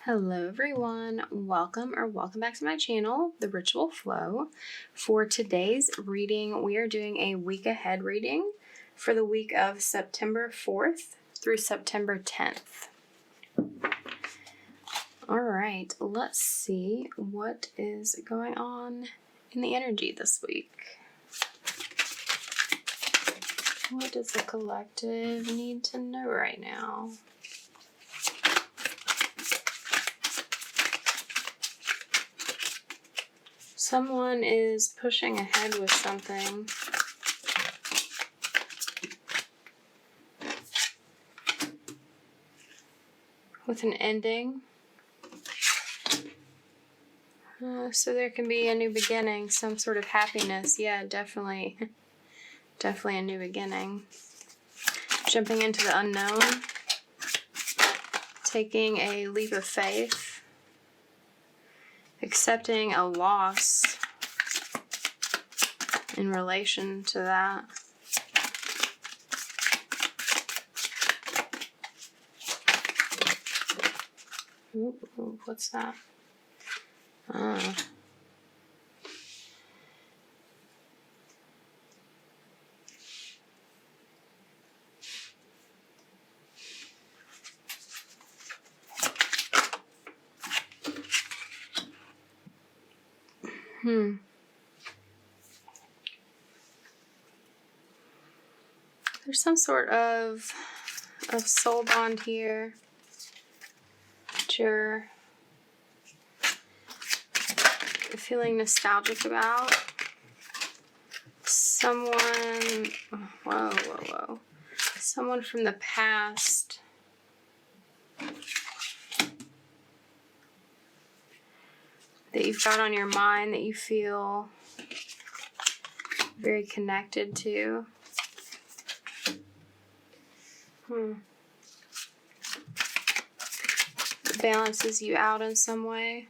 Hello everyone, welcome back to my channel, The Ritual Flow. For today's reading, we are doing a week ahead reading for the week of September 4th through September 10th. Alright, let's see what is going on in the energy this week. What does the collective need to know right now? Someone is pushing ahead with something. With an ending. So there can be a new beginning, some sort of happiness. Yeah, definitely. Definitely a new beginning. Jumping into the unknown. Taking a leap of faith. Accepting a loss in relation to that. Ooh, what's that? There's some sort of soul bond here that you're feeling nostalgic about. Someone, whoa. Someone from the past that you've got on your mind that you feel very connected to. Balances you out in some way.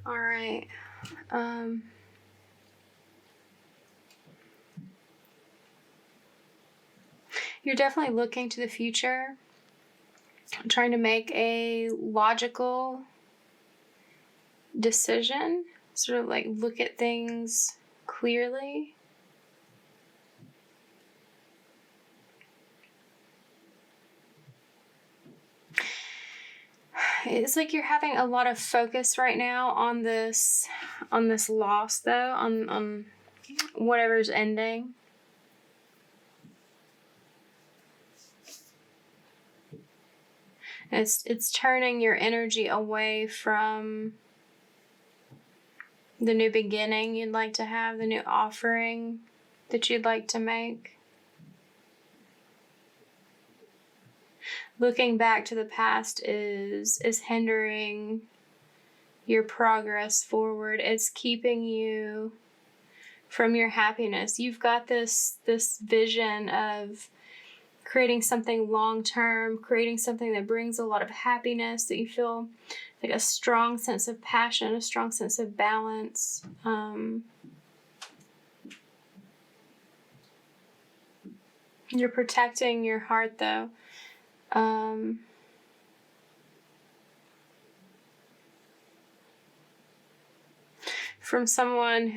All right. You're definitely looking to the future, trying to make a logical decision, sort of like look at things clearly. It's like you're having a lot of focus right now on this loss, though, on whatever's ending. It's turning your energy away from the new beginning you'd like to have, the new offering that you'd like to make. Looking back to the past is hindering your progress forward. It's keeping you from your happiness. You've got this vision of creating something long-term, creating something that brings a lot of happiness, that you feel like a strong sense of passion, a strong sense of balance. You're protecting your heart, though. From someone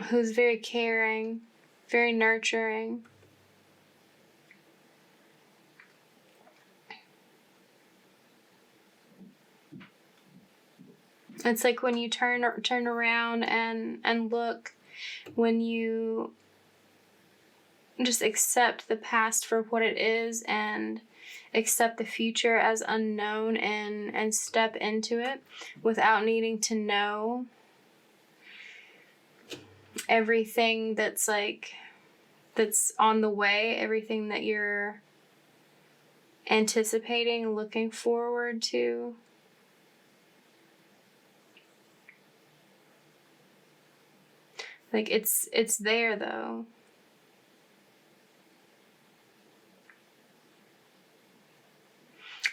who's very caring, very nurturing. It's like when you turn around and look, when you just accept the past for what it is and accept the future as unknown and step into it without needing to know everything that's on the way, everything that you're anticipating, looking forward to. Like it's there though.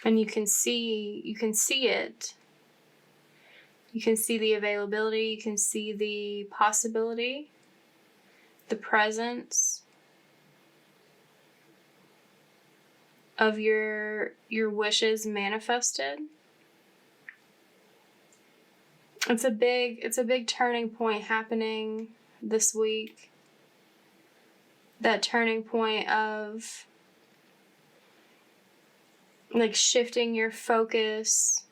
And you can see it. You can see the availability, you can see the possibility, the presence of your wishes manifested. It's a big turning point happening this week. That turning point of like shifting your focus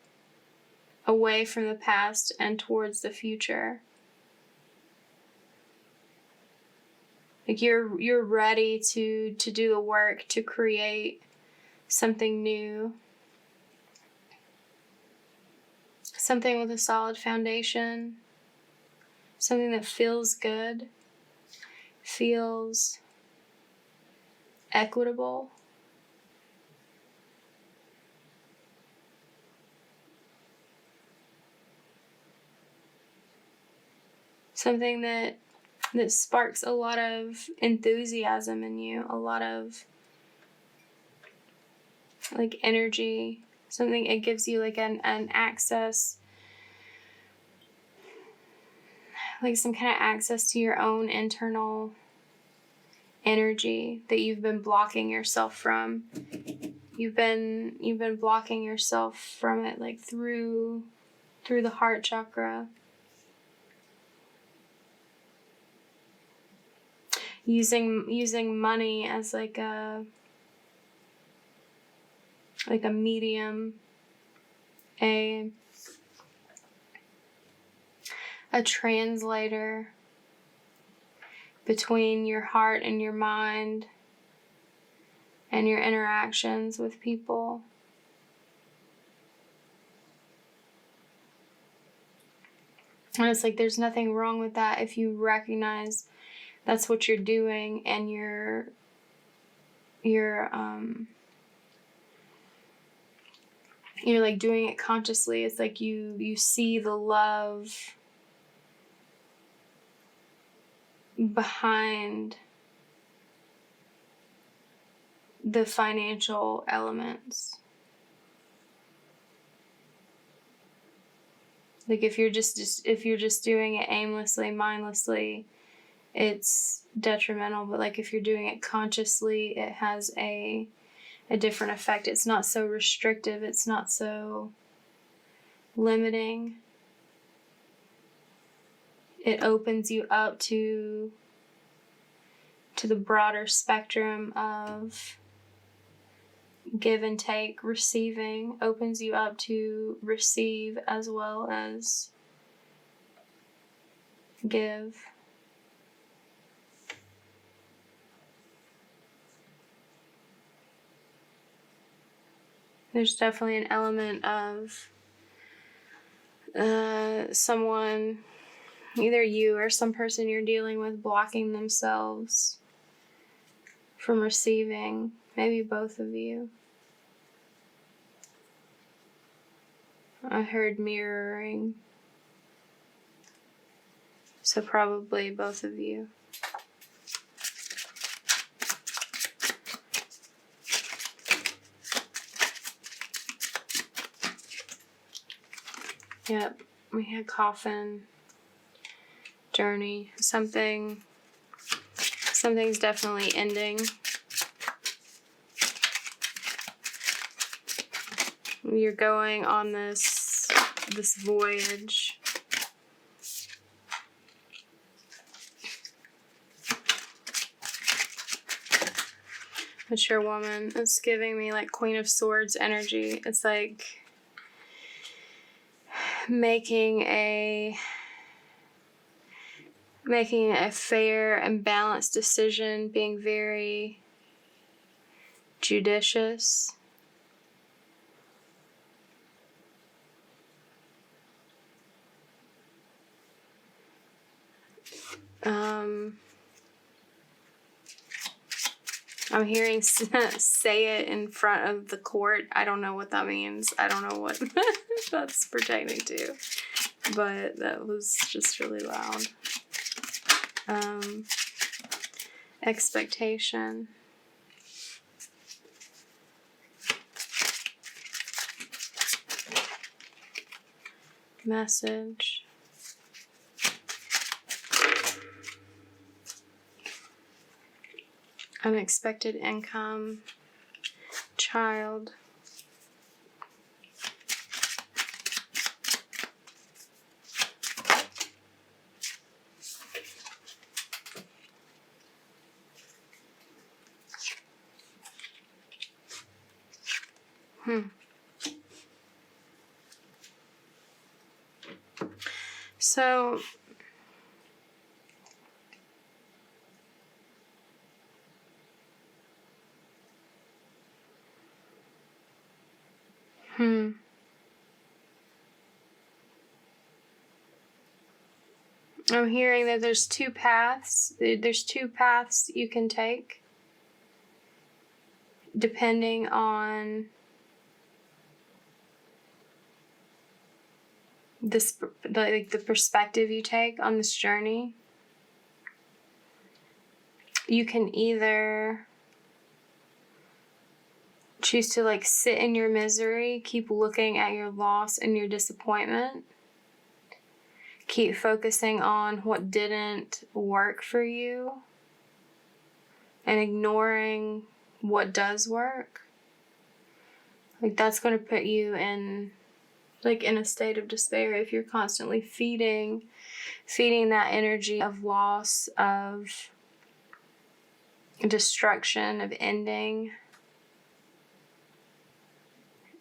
away from the past and towards the future. Like you're ready to do the work to create something new. Something with a solid foundation. Something that feels good. Feels equitable. Something that sparks a lot of enthusiasm in you, a lot of like energy. Something, it gives you like an access, like some kind of access to your own internal energy that you've been blocking yourself from. You've been blocking yourself from it, like through the heart chakra. Using money as like a medium, a translator between your heart and your mind and your interactions with people. And it's like there's nothing wrong with that if you recognize that's what you're doing and you're like doing it consciously. It's like you see the love behind the financial elements. Like if you're just doing it aimlessly, mindlessly, it's detrimental. But like if you're doing it consciously, it has a different effect. It's not so restrictive. It's not so limiting. It opens you up to the broader spectrum of give and take, receiving. Opens you up to receive as well as give. There's definitely an element of someone, either you or some person you're dealing with, blocking themselves from receiving. Maybe both of you. I heard mirroring. So probably both of you. Yep, we had coffin, journey, something's definitely ending. You're going on this voyage. Mature woman. It's giving me like Queen of Swords energy. It's like making a fair and balanced decision, being very judicious. I'm hearing say it in front of the court. I don't know what that means. I don't know what that's pertaining to. But that was just really loud. Expectation. Message. Unexpected income. Child. So, I'm hearing that there's two paths. There's two paths you can take, depending on the perspective you take on this journey. You can either choose to sit in your misery, keep looking at your loss and your disappointment, keep focusing on what didn't work for you and ignoring what does work. That's going to put you in a state of despair if you're constantly feeding that energy of loss, of destruction, of ending,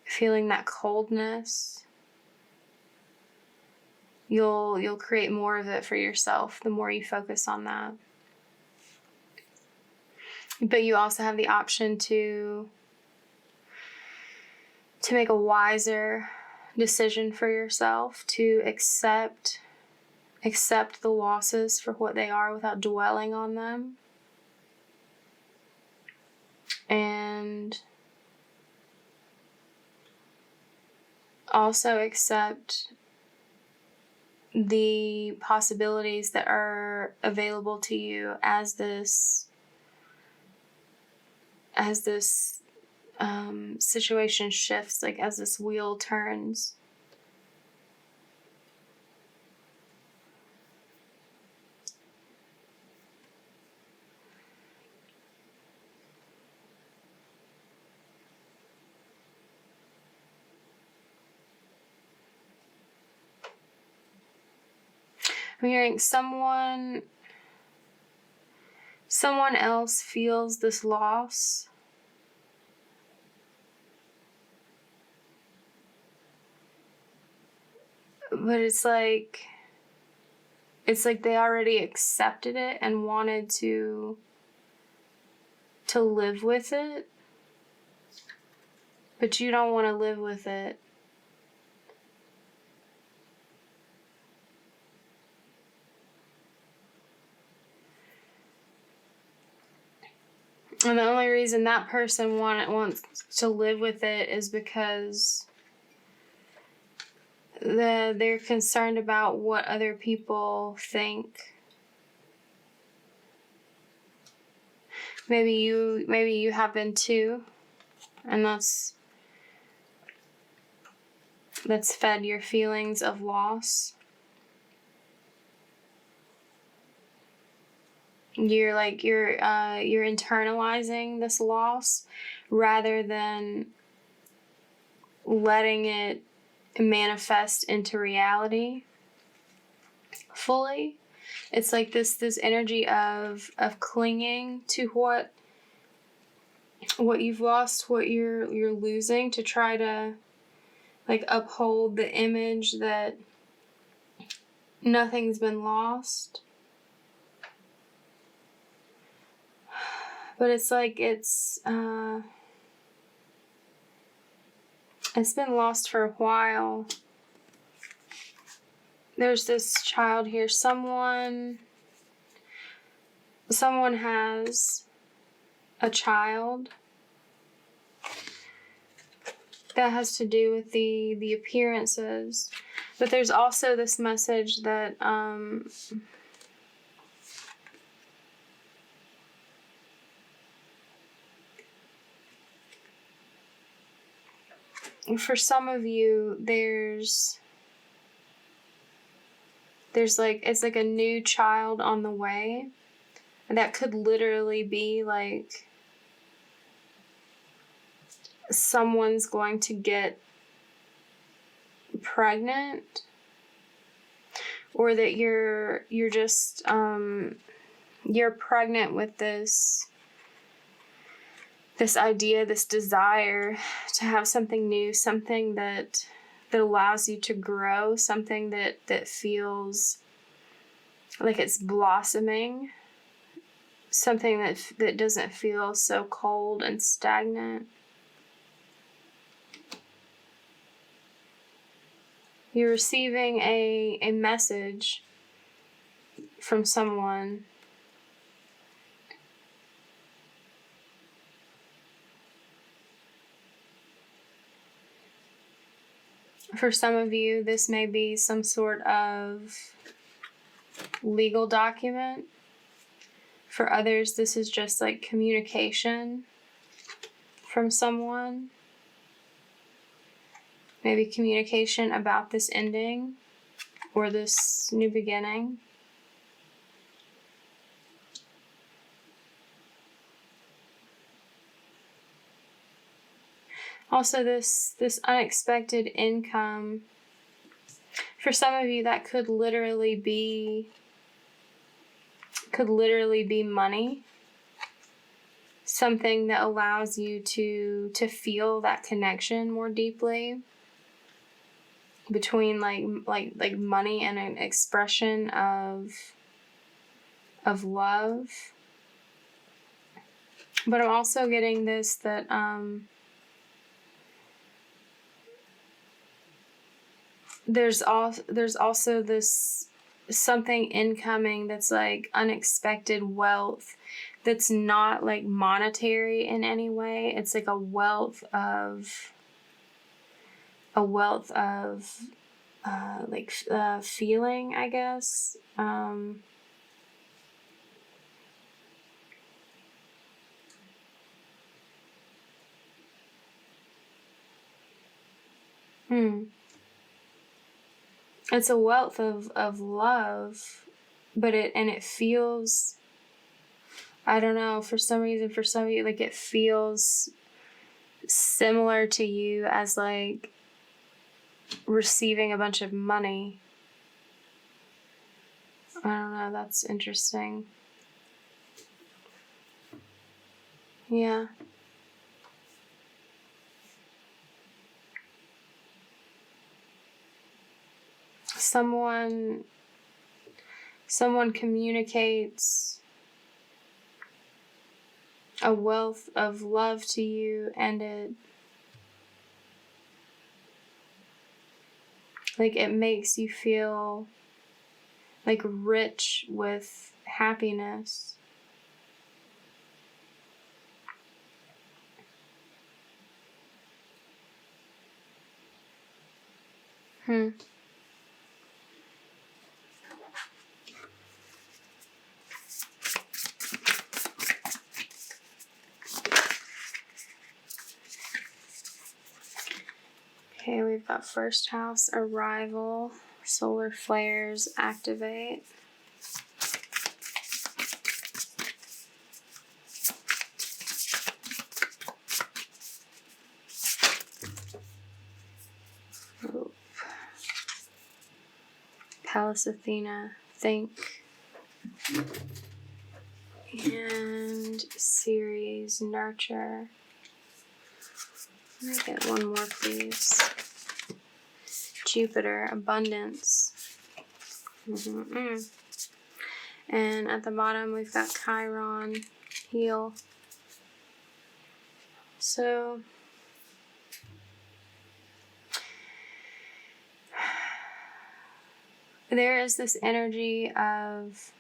feeling that coldness. You'll create more of it for yourself the more you focus on that. But you also have the option to make a wiser decision for yourself, to accept the losses for what they are without dwelling on them, and also accept the possibilities that are available to you as this situation shifts, as this wheel turns. I'm hearing someone else feels this loss. But it's like they already accepted it and wanted to live with it. But you don't want to live with it. And the only reason that person wants to live with it is because they're concerned about what other people think. Maybe you have been too, and that's fed your feelings of loss. You're internalizing this loss rather than letting it manifest into reality fully. It's like this energy of clinging to what you've lost, what you're losing, to try to uphold the image that nothing's been lost. But it's been lost for a while. There's this child here. Someone has a child. That has to do with the appearances. But there's also this message that for some of you, there's like, it's like a new child on the way. And that could literally be like someone's going to get pregnant, or that you're just you're pregnant with this idea, this desire to have something new, something that allows you to grow, something that feels like it's blossoming, something that doesn't feel so cold and stagnant. You're receiving a message from someone. For some of you, this may be some sort of legal document. For others, this is just like communication from someone. Maybe communication about this ending or this new beginning. Also, this unexpected income. For some of you, that could literally be money. Something that allows you to feel that connection more deeply between like money and an expression of love. But I'm also getting this, that there's also this something incoming that's like unexpected wealth, that's not like monetary in any way. It's like a wealth of feeling, I guess. It's a wealth of love, but it feels, I don't know, for some reason, for some of you, like it feels similar to you as like receiving a bunch of money. I don't know, that's interesting. Yeah. Someone communicates a wealth of love to you, and it makes you feel like rich with happiness. Okay, we've got first house, arrival, solar flares, activate. Palace Athena, think. And series, nurture. Let me get one more, please. Jupiter, abundance. And at the bottom, we've got Chiron, heal. So, there is this energy of,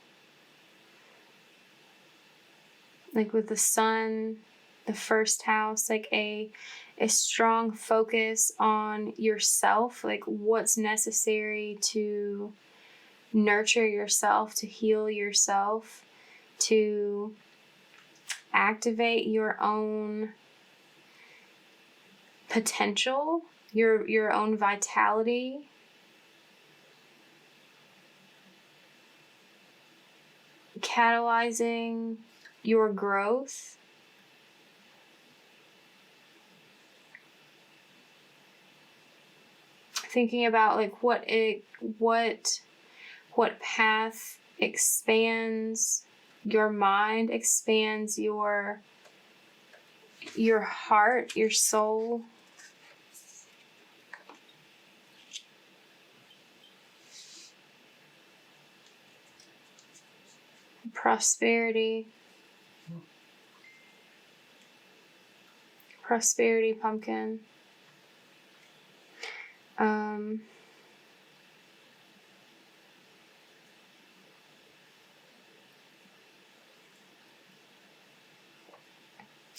like with the sun, the first house, like a strong focus on yourself, like what's necessary to nurture yourself, to heal yourself, to activate your own potential, your own vitality. Catalyzing your growth. Thinking about like what path expands your mind, expands your heart, your soul. Prosperity. Prosperity pumpkin.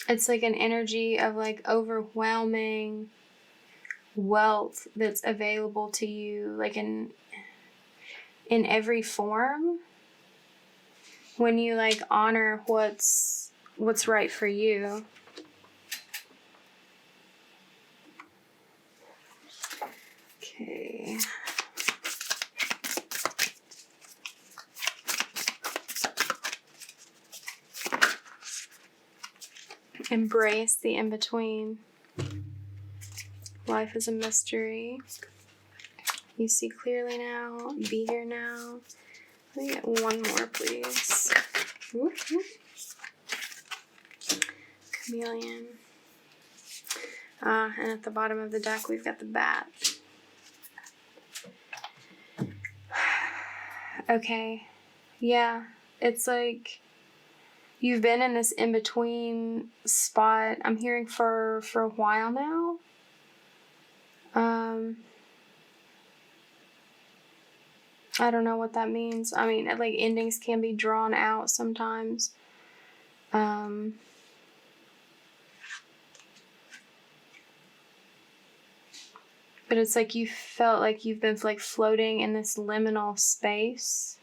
It's like an energy of like overwhelming wealth that's available to you, like in every form, when you like honor what's right for you. Okay. Embrace the in-between. Life is a mystery. You see clearly now. Be here now. Let me get one more, please. Woo-hoo. Chameleon. And at the bottom of the deck, we've got the bat. Okay. Yeah. It's like you've been in this in-between spot, I'm hearing, for a while now. I don't know what that means. I mean, like, endings can be drawn out sometimes. But it's like you felt like you've been like floating in this liminal space.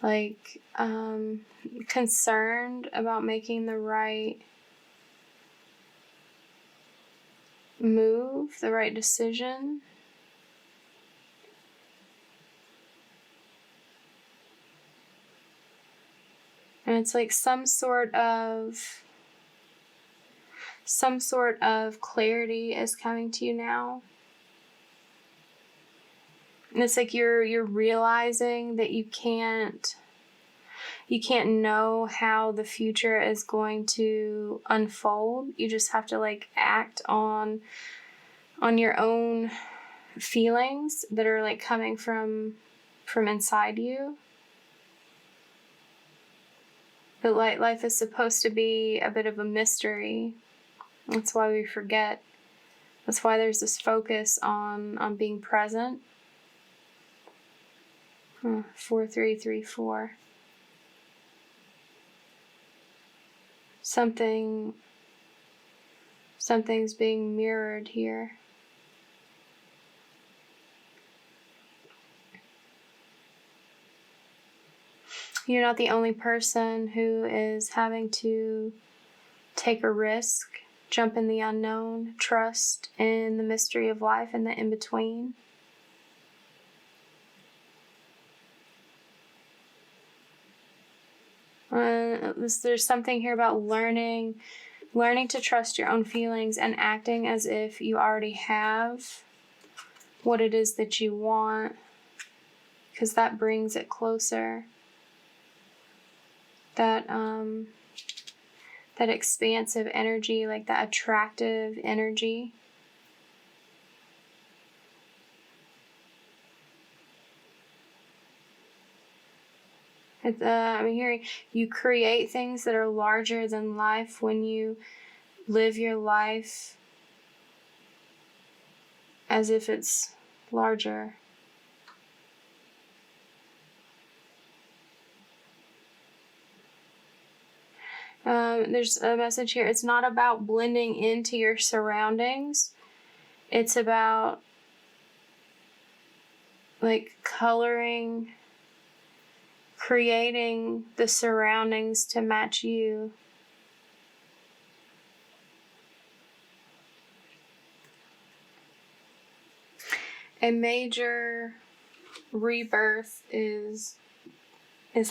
Like, concerned about making the right move, the right decision. And it's like some sort of clarity is coming to you now. And it's like you're realizing that you can't know how the future is going to unfold. You just have to like act on your own feelings that are like coming from inside you. But life is supposed to be a bit of a mystery. That's why we forget. That's why there's this focus on being present. 4-3-3-4. Something's being mirrored here. You're not the only person who is having to take a risk, jump in the unknown, trust in the mystery of life and the in-between. There's something here about learning to trust your own feelings and acting as if you already have what it is that you want, because that brings it closer. That expansive energy, like that attractive energy. I'm hearing you create things that are larger than life when you live your life as if it's larger. There's a message here. It's not about blending into your surroundings. It's about like creating the surroundings to match you. a major rebirth is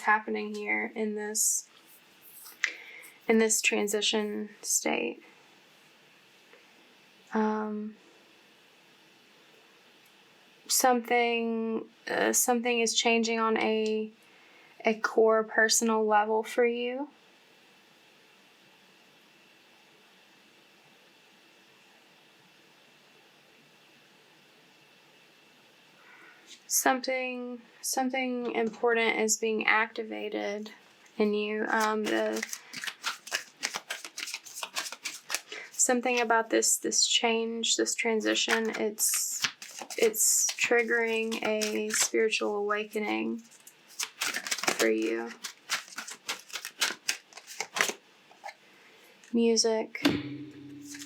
happening here in this transition state. Something is changing on a core personal level for you. Something important is being activated in you. Something about this change, this transition, it's triggering a spiritual awakening for you. Music.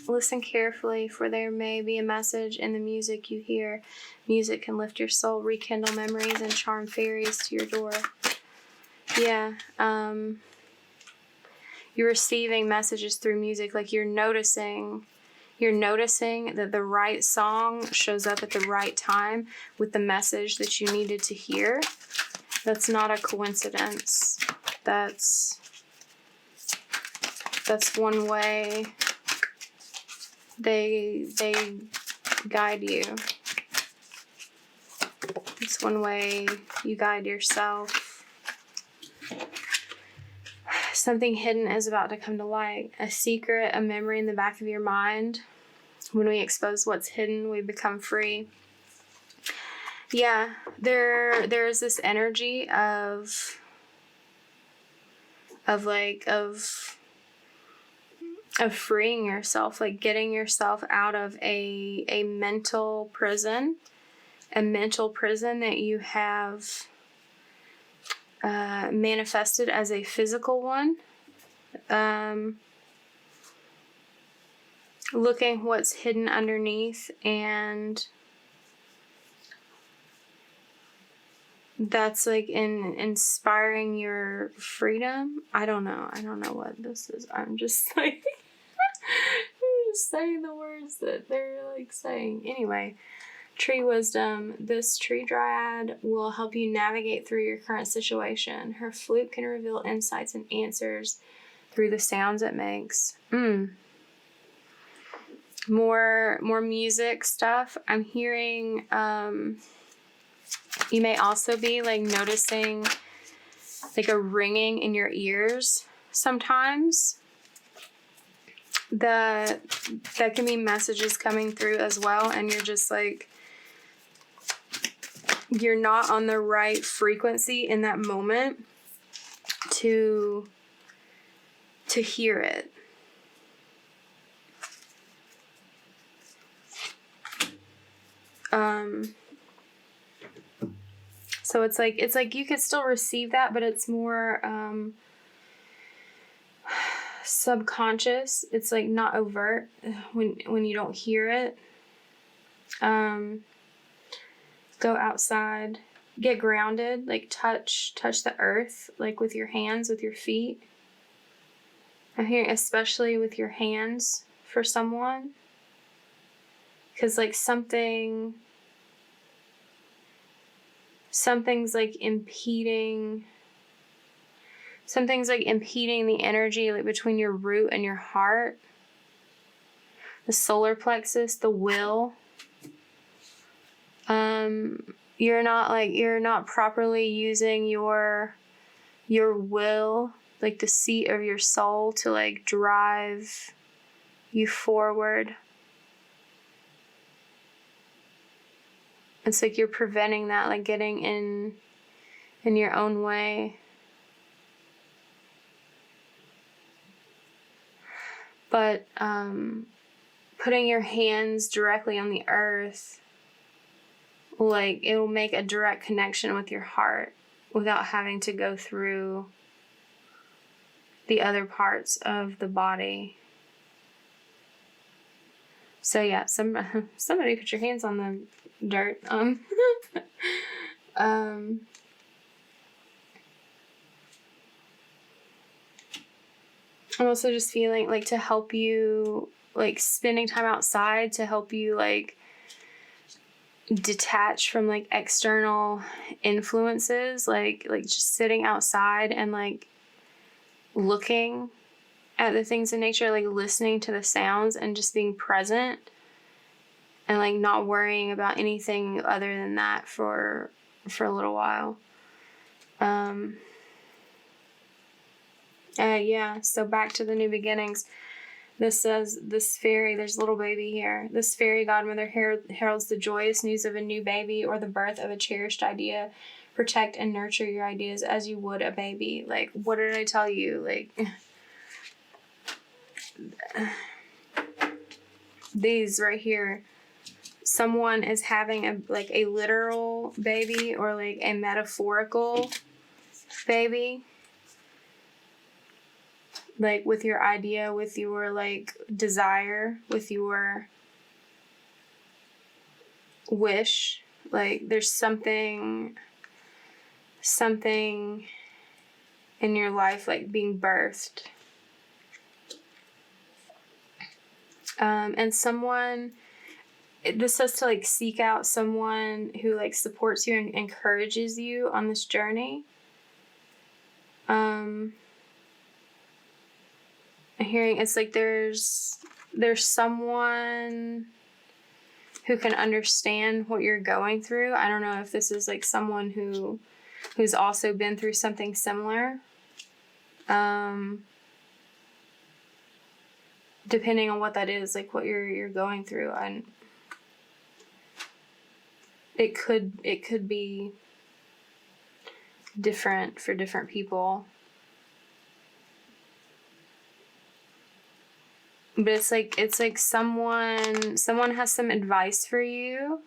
Listen carefully, for there may be a message in the music you hear. Music can lift your soul, rekindle memories, and charm fairies to your door. Yeah, you're receiving messages through music, like you're noticing that the right song shows up at the right time with the message that you needed to hear. That's not a coincidence. That's one way they guide you. It's one way you guide yourself. Something hidden is about to come to light. A secret, a memory in the back of your mind. When we expose what's hidden, we become free. Yeah, there's this energy of freeing yourself, like getting yourself out of a mental prison, that you have manifested as a physical one. Looking what's hidden underneath, and that's like inspiring your freedom. I don't know what this is. I'm just like I'm just saying the words that they're like saying. Anyway, tree wisdom. This tree dryad will help you navigate through your current situation. Her flute can reveal insights and answers through the sounds it makes. More music stuff. I'm hearing, you may also be like noticing like a ringing in your ears sometimes. That can be messages coming through as well, and you're just like, you're not on the right frequency in that moment to hear it. So it's like you could still receive that, but it's more subconscious. It's like not overt when you don't hear it. Go outside, get grounded, like touch the earth, like with your hands, with your feet. I'm hearing especially with your hands for someone, because like something's like impeding the energy like between your root and your heart, the solar plexus, the will. You're not properly using your will, like the seat of your soul, to like drive you forward. It's like you're preventing that, like getting in your own way. But putting your hands directly on the earth, like it will make a direct connection with your heart without having to go through the other parts of the body. So yeah, somebody put your hands on the dirt. I'm also just feeling like to help you, like spending time outside to help you like detach from like external influences, like just sitting outside and like looking at the things in nature, like listening to the sounds and just being present and like not worrying about anything other than that for a little while. Yeah, so back to the new beginnings. This says, this fairy, there's a little baby here. This fairy godmother heralds the joyous news of a new baby or the birth of a cherished idea. Protect and nurture your ideas as you would a baby. Like, what did I tell you? Like, these right here. Someone is having a literal baby or like a metaphorical baby. Like with your idea, with your like desire, with your wish. Like there's something in your life like being birthed. And someone, this says to like seek out someone who like supports you and encourages you on this journey. I'm hearing it's like there's someone who can understand what you're going through. I don't know if this is like someone who's also been through something similar. Depending on what that is, like what you're going through, and it could be different for different people. But it's like someone has some advice for you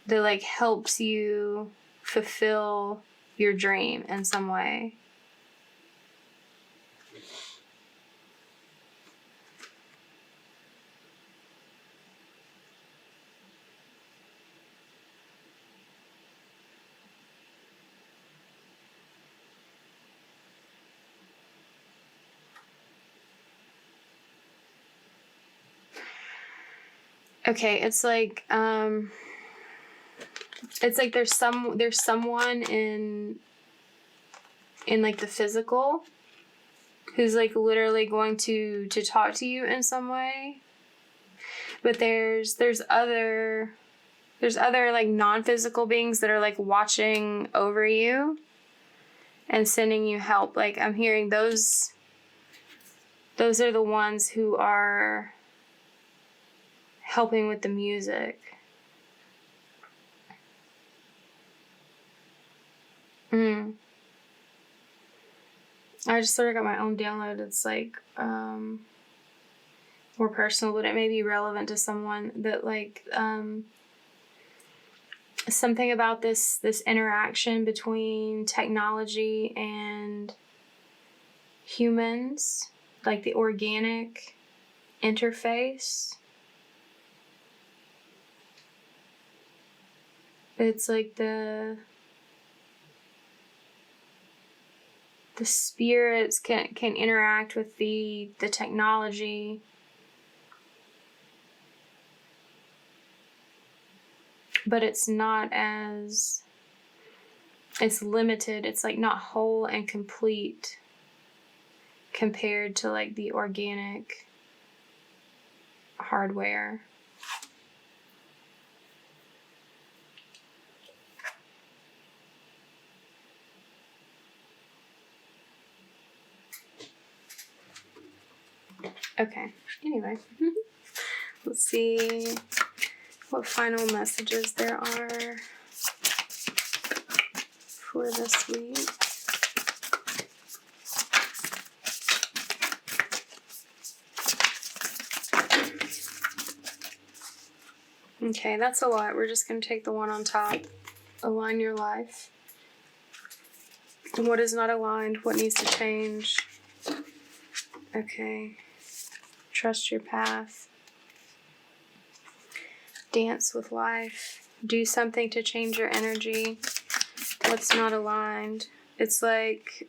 that like helps you fulfill your dream in some way. Okay, it's like there's someone in like the physical who's like literally going to talk to you in some way. But there's other like non-physical beings that are like watching over you and sending you help. Like I'm hearing those are the ones who are helping with the music. I just sort of got my own download. It's like more personal, but it may be relevant to someone that like something about this interaction between technology and humans, like the organic interface. It's like the spirits can interact with the technology. But it's not as, it's limited. It's like not whole and complete compared to like the organic hardware. Okay, anyway, let's see what final messages there are for this week. Okay, that's a lot. We're just going to take the one on top. Align your life. What is not aligned? What needs to change? Okay. Trust your path. Dance with life. Do something to change your energy. What's not aligned? It's like,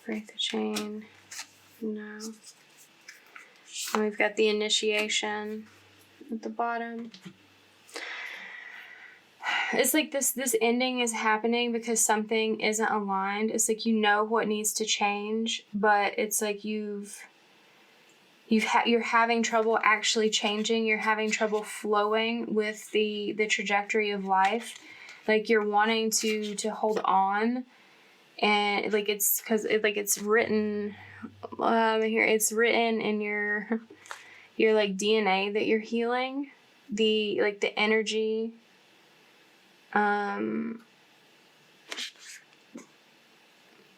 Break the chain. No. And we've got the initiation at the bottom. It's like this ending is happening because something isn't aligned. It's like you know what needs to change, but it's like you're having trouble actually changing. You're having trouble flowing with the trajectory of life. Like you're wanting to hold on, and like it's because it's written here. It's written in your like DNA that you're healing the energy.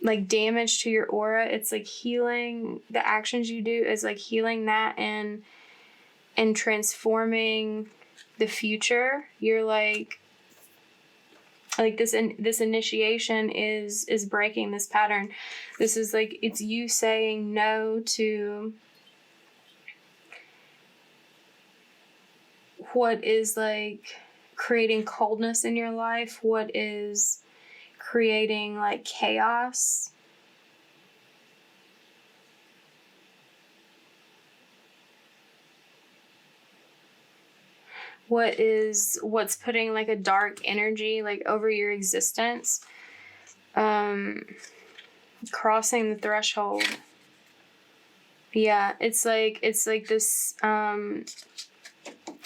Like damage to your aura. It's like healing the actions you do is like healing that and transforming the future. You're like this initiation is breaking this pattern. This is like, it's you saying no to what is like creating coldness in your life, what is creating like chaos. What's putting like a dark energy like over your existence. Crossing the threshold. Yeah, it's like this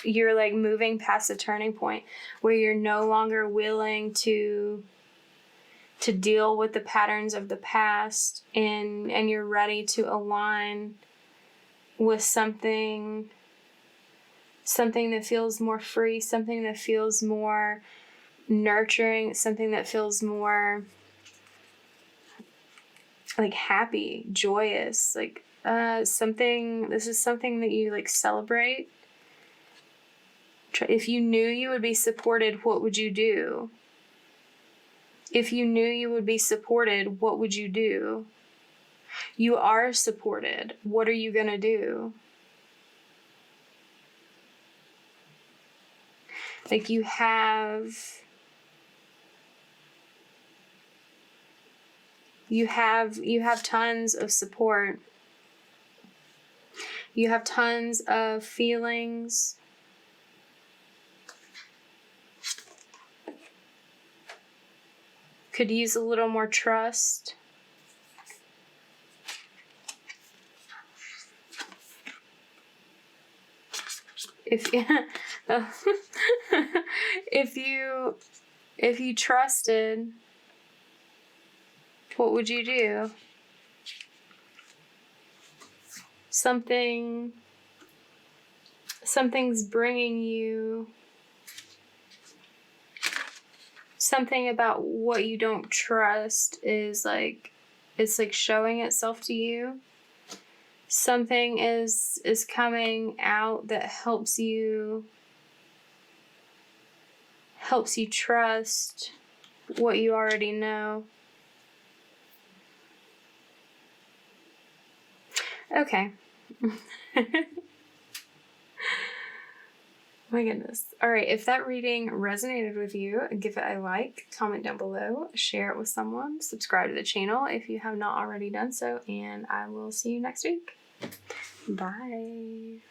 you're like moving past a turning point where you're no longer willing to deal with the patterns of the past, and you're ready to align with something that feels more free, something that feels more nurturing, something that feels more like happy, joyous, like this is something that you like celebrate. If you knew you would be supported, what would you do? If you knew you would be supported, what would you do? You are supported. What are you going to do? Like you have tons of support. You have tons of feelings. Could use a little more trust. If you trusted, what would you do? Something's bringing you something about what you don't trust is like, it's like showing itself to you. Something is coming out that helps you trust what you already know. Okay. My goodness. All right. If that reading resonated with you, give it a like, comment down below, share it with someone, subscribe to the channel if you have not already done so, and I will see you next week. Bye.